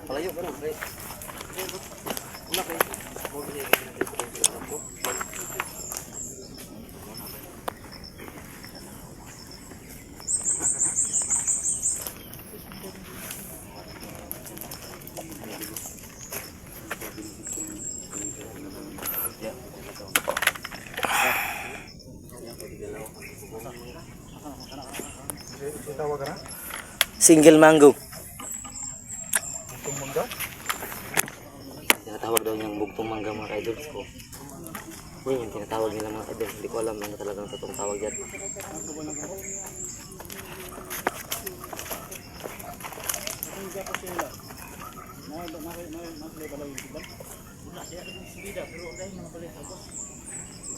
Palayo ka na, pre. Una kayo. Single mango. Bugtong mangga? Tinatawag daw niyang bugtong mangga mga ka-idol. So, yun yung tinatawag nila mga ka-idol. Hindi ko alam ano talagang totoong tawag yan.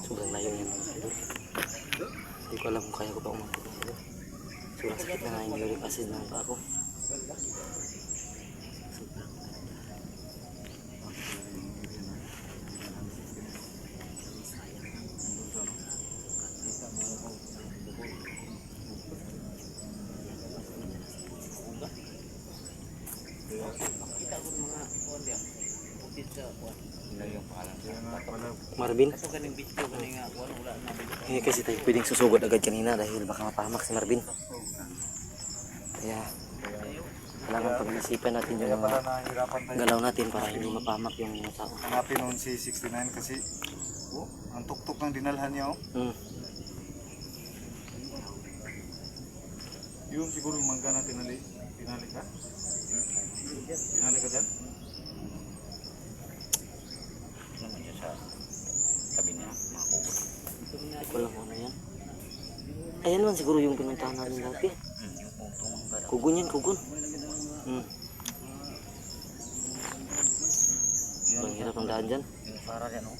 Sobrang layo yan mga ka-idol. Hindi ko alam kung kaya ko pa umakit. Sobrang sakit na nga yung uric acid ng pa ako. Marvin? Eh kasi tayo pwedeng susugod agad kanina dahil baka mapahamak si Marvin. Kaya kailangan pag-isipan natin yung mga galaw natin para hindi mapahamak yung mga tao. Hanapin noon si 69 kasi ang tuktok ng dinalhan niya. Yung siguro yung mangga na tinali ka? Tinali ka dyan? Naman siya sa sabi niya, mga kugot. Wala mo na yan. Ayan naman siguro yung pinuntahan namin dati. Yung puntong mangga daw. Kugon yan, kugon. Ang hirap ang daan dyan. Yung para yan, oh.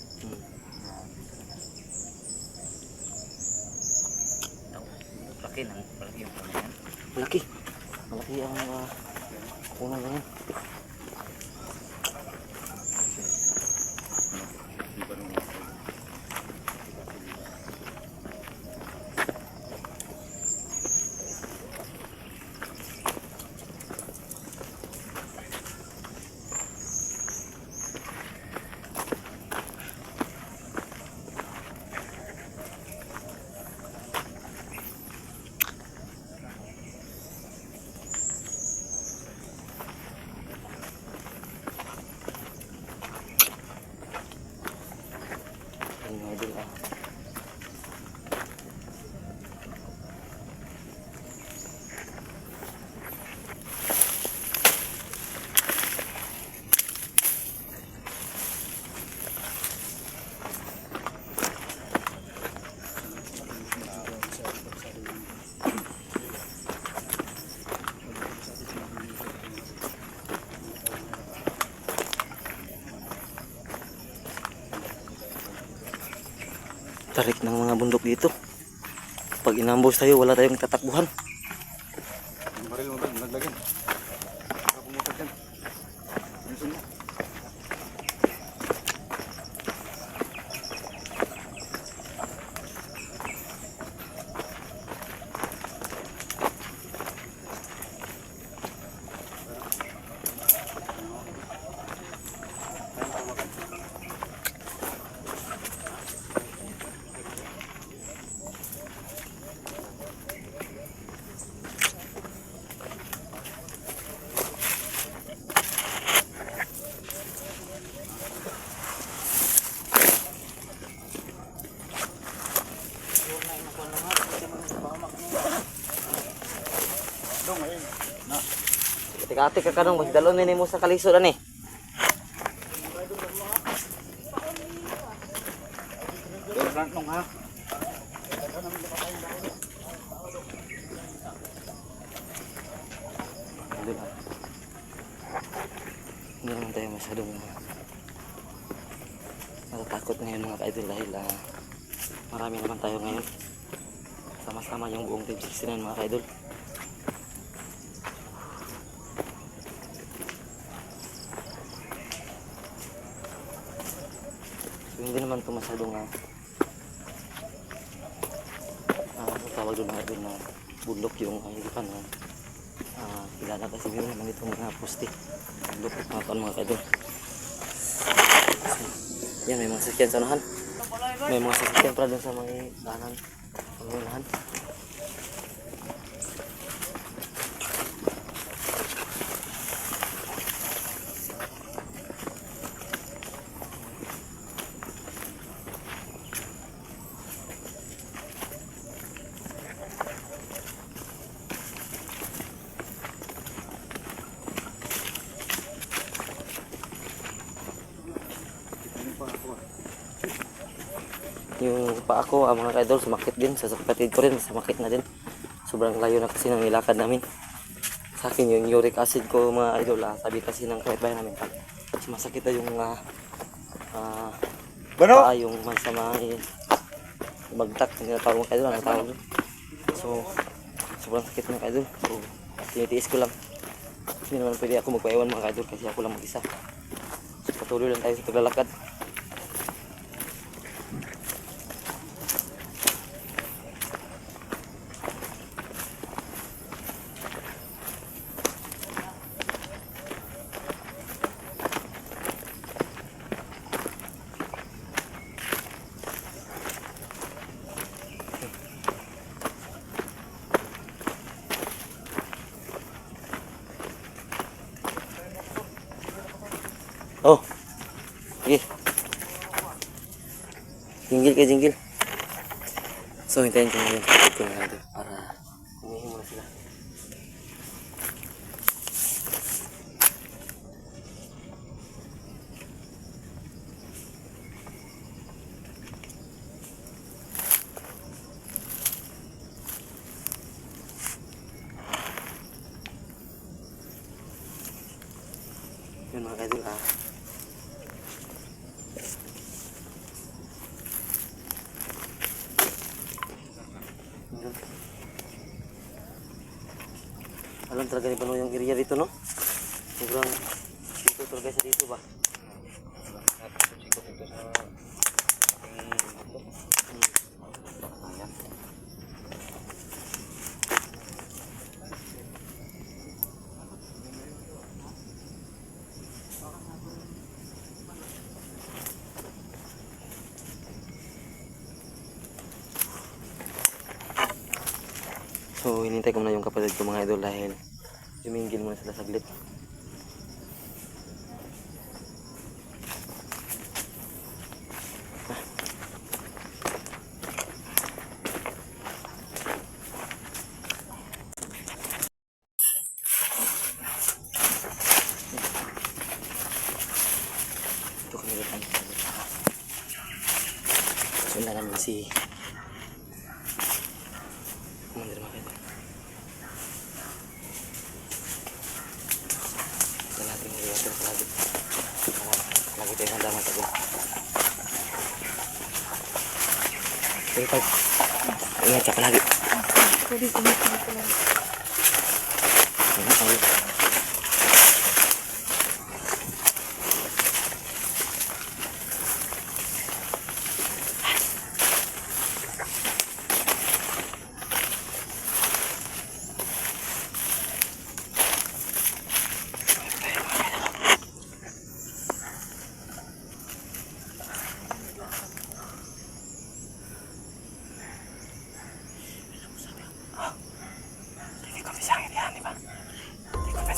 Laki ng, malaki yung puno yan. Malaki. Malaki ang puno na yan. Tarik ng mga bundok dito. Pag inambos tayo, wala tayong tatakbuhan. Yung baril mo ba? Naglagyan. Baka pumutok yan. Ayusin mo. Tika-tika ka kanong magdalon ni mo sa kalisod ani. Rank nung ha. Hindi naman tayo masyadong natatakot ngayon mga ka-idol dahil marami naman tayo ngayon. Sama-sama yung buong team 69 mga ka-idol. So, hindi naman ito masyadong tawag doon mga idol na bundok yung hilipan Kilala kasi meron naman itong mga poste. Lupit mga taon mga kaidol. Yan, may mga sasakyan sa unahan. May mga sasakyan pala dun sa mga daanan. Sa mga unahan. Yung paa ko, mga kaidol, sumakit din. Sa kapatid ko rin, sumakit na din. Sobrang layo na kasi ng nilakad namin. Sa akin, yung uric acid ko, mga idol, sabi kasi ng kapitbahay namin, pag sumasakit na yung paa, yung masama, bagtak, yung tawag mga kaidol, ang tawag doon. So, sobrang sakit mga kaidol. So, tinitiis ko lang. Hindi naman pwede ako magpaiwan mga kaidol kasi ako lang mag-isa. So, patuloy lang tayo sa paglalakad. Oh, sige. Jinggil kayo, jinggil. So, hintayin ko na yung kapatid ko na natin para humihin muna sila. Yun mga kaidol, alam talaga ni Pano yung area dito, no? Sobrang dito talaga sa dito ba? Sikot ito sa ating ito. Ayan. So, hinintay ko na yung kapatid ko mga idol dahil juminggil muna sila saglit. Ito kami rin ang saglit. Sundan namin si Commander mga idol. Natin yung water palagi. Lagi tayong handa mga tabi. Pero pag ingat ka palagi. Pwede kumitin ko lang. Ingat tayo. Hindi kami sangit yan, di ba? Hindi kami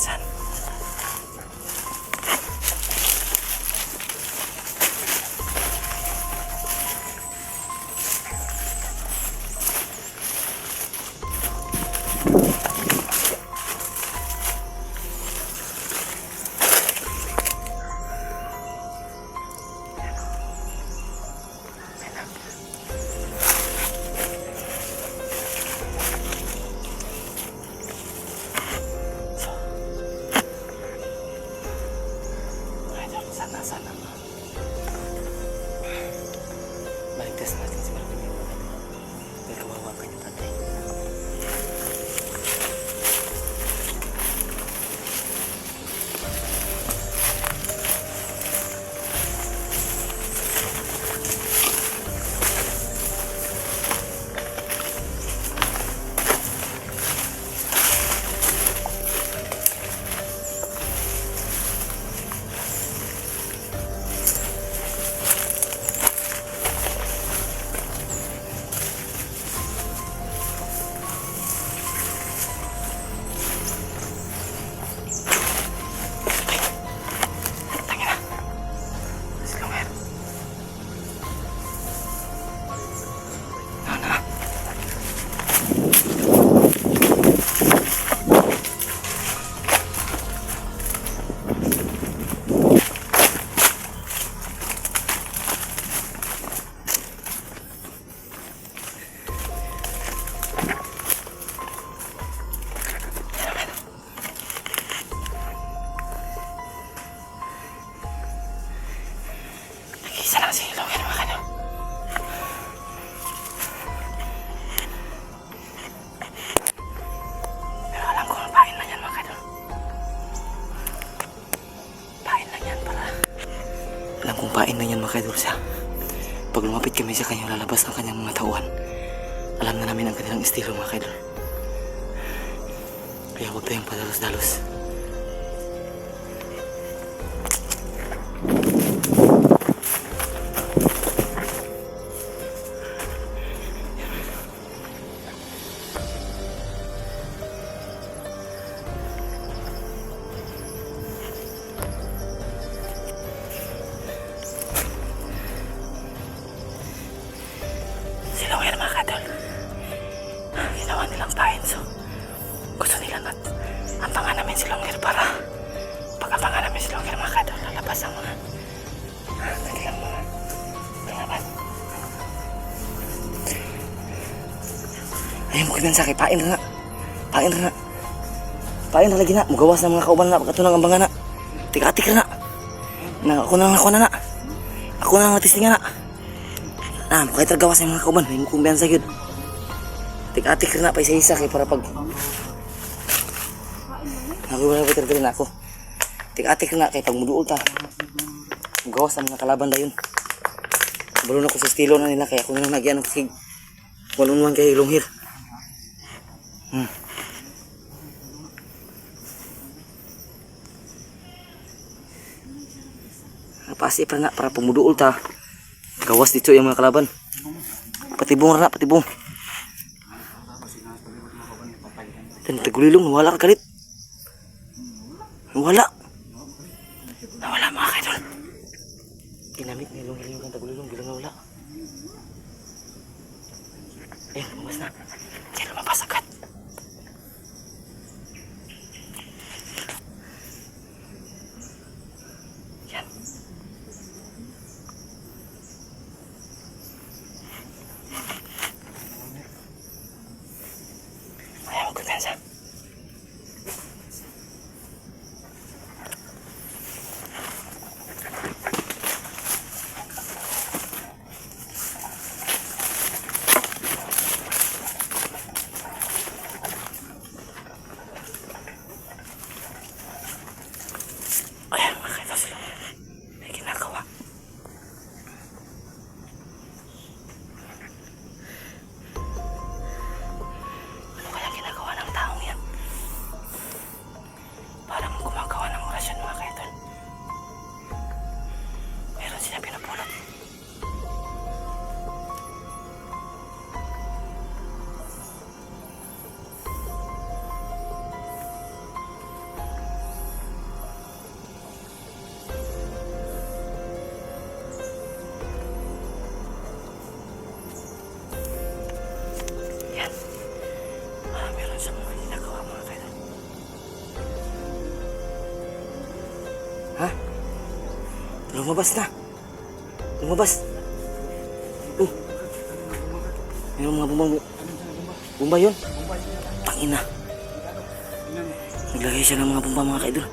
pain na yan mga kaidol siya. Pag lumapit kami sa kanya, lalabas ang kanyang mga tauhan. Alam na namin ang kanilang estilo mga kaidol. Kaya huwag tayong padalos-dalos. Sila yan mga kadol. Ginawa nilang pain, so gusto nila na ampangan namin si Longir para pag ampangan namin si Longir mga kadol, lalabas ang mga kanilang mga kalaban. Ayun mo kinansa kay pain na. Pain na. Pain na lagi na. Mugawas ng mga kauban na pagkato ng ambangan na. Tika-tik na. Ako na na. Ako na lang natistingan na. Makita gawas ng mga kauban. May mukumbiyan sa yun. Tik-atik na pa isa-isa kay para pag nakuha na rin ako. Tik-atik na kay pag muduol ta. Gawas ang mga kalaban na yun. Balo na ko sa estilo na nila kaya ako na lang nagyan ng kig. One-on-one kay Longir. Pasi pa na para pumuduol ta. Gawas dito yung mga kalaban. Patibong na, patibong. Dan tagulilong, nawala ka galit. Nawala mga kaidol. Ginamit ni Longir yung tagulilong, bilang nawala. Lumabas na. Diyan lumabas agad. Yan. Ayaw ko kansa. Ayan, makita sila. May ginagawa. Ano kaya ginagawa ng taong yan? Parang gumagawa ng orasyon mga kaidol. Meron sila pinapulot. Yan. Meron siyang mga ginagawa mga kaidol. Ha? Lumabas na. Lumabas. Meron mga bumbang. Bumba yun. Tangina. Naglagay siya ng mga bumba mga kaidol.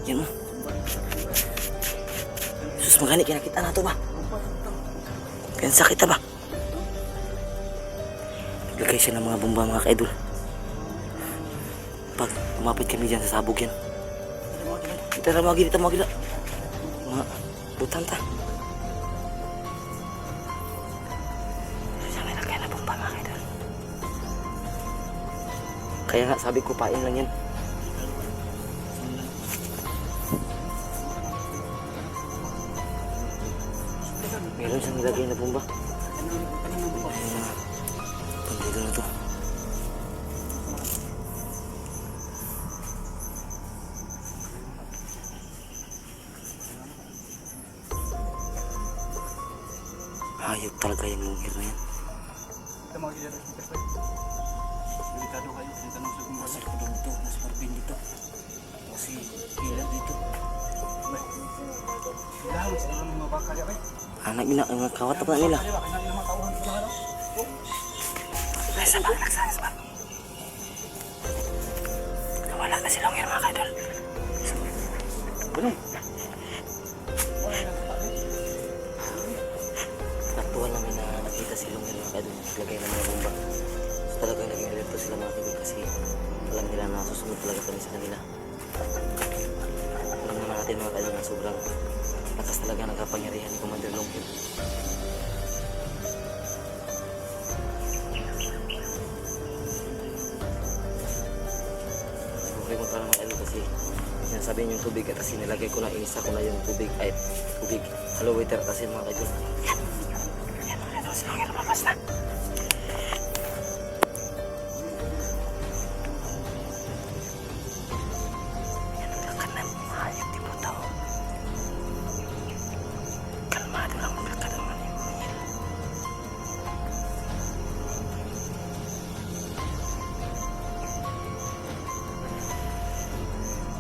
Yan o. Sus magani, kinakita na ito ba? Piyansa kita ba? Naglagay siya ng mga bumba mga kaidol. Pag umapit kami dyan sa sabog yan. Kita mawagi na. Mga butan ta. Siya may lagay na bumba mga kaidol. Kaya nga sabi ko pain lang yan. Meron siyang nilagay na bumba. Pandito na to. Hayop talaga yung Longir na yan. Kita mga kaya dito kasi. Delikado kayo, tinatanong sa gumawa. Nasa kudong dito, nasa parpin dito. Kasi ilan dito. Dahil sa mga baka kaya kayo. Anak mga kawat pa nila. Kaya kaya mga tauhan dito ano? Ay, sabang nagsasabang. Nawala na si Longir mga kaidol. Ganun. Naktuhan namin na nakita si Longir mga kaidol. Naglagay ng mga bomba. So talagang naging alerto sila mga kaidol kasi alam nila na susunod talaga kami sa kanila. Alam na natin mga kaidol na sobrang Lakas talaga ng kapangyarihan ni Commander Longkin. Okay mo para mga idol kasi sinasabi niyo yung tubig at kasi nilagay ko na, inisa ko na yung tubig ay tubig hello waiter kasi mga idol. Yan mga idol, si Longkin lumabas na. Yan ang lakad na mahayop di mo tao. Kalmado lang maglakad ang mga Miguel.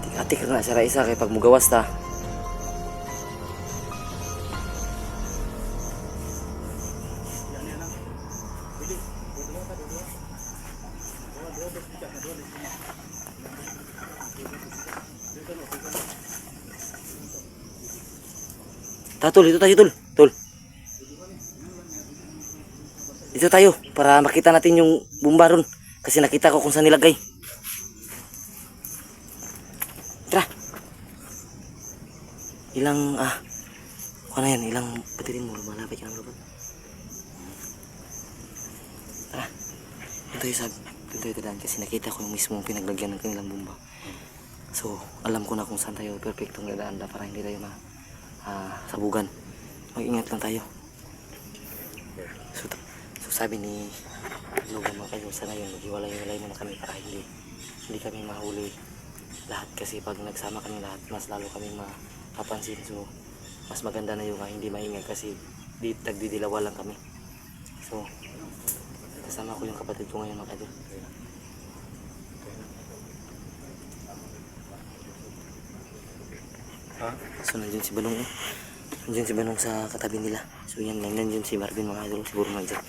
Tik-atik na sa raisa kay pag mugawas ta. Tol, dito tayo, tol. Tol. Dito tayo para makita natin yung bumbaron kasi nakita ko kung saan nilagay. Tara. Ilang ano yan, ilang patirin mo, lumalapit ka ng lubot. Tara. Doon tayo dadaan kasi nakita ko yung mismo pinaglagyan ng kanilang bomba. So, alam ko na kung saan tayo perfectong dadaan para hindi tayo sabugan. Mag-ingat lang tayo. So sabi ni Logan mga kayo, sana yun, maghiwalay-hiwalay muna kami para hindi kami mahuli lahat kasi pag nagsama kami lahat, mas lalo kami mapapansin. So, mas maganda na yung hindi maingay kasi tagdidilawa lang kami. So, kasama ko yung kapatid ko ngayon mga kayo. So nandiyan si Balong nandiyan si Balong sa katabi nila. So yan lang, nandiyan si Marvin mga idol, siguro nandiyan.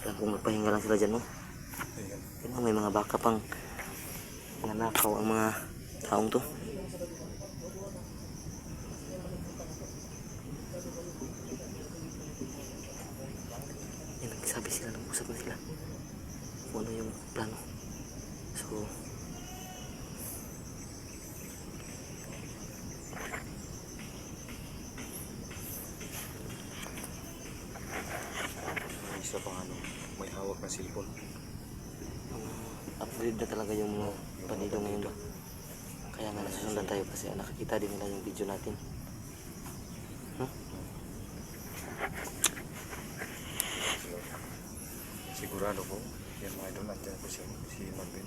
Alam kong magpahinga lang sila dyan, no? Yan, may mga baka pang nanakaw ang mga taong to. Yan, nagsabi sila, nag-usap na sila kung ano yung plano. So Isa pang may hawak na cellphone. upgrade na talaga yung mga panido ngayon ba. Kaya nga nasusundan tayo kasi nakakita din nila yung video natin. Sigurado po, yan mga idol, nandiyan po si Marvin.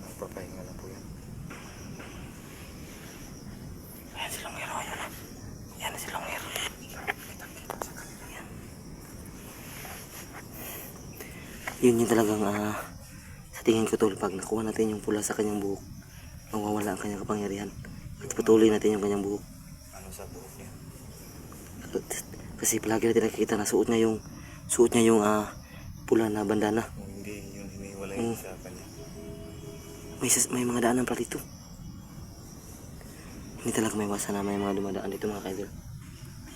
Nagpapahinga lang po yan. Ayan si Longir, ayan na. Ayan si Longir. Yun yung talagang sa tingin ko tol, pag nakuha natin yung pula sa kanyang buhok, mawawala ang kanyang kapangyarihan at patuloy natin yung kanyang buhok. Ano sa buhok niya? Kasi palagi natin nakikita na suot niya yung pula na bandana. Hindi yun hiniwalay sa kanya. May mga daanan pala dito. Hindi talaga may iwasan na may mga dumadaan dito mga kaidol.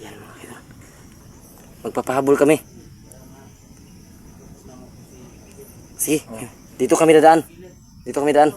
Ayan mga kaidol, magpapahabol kami. Sige, dito kami dadaan. Dito kami daan.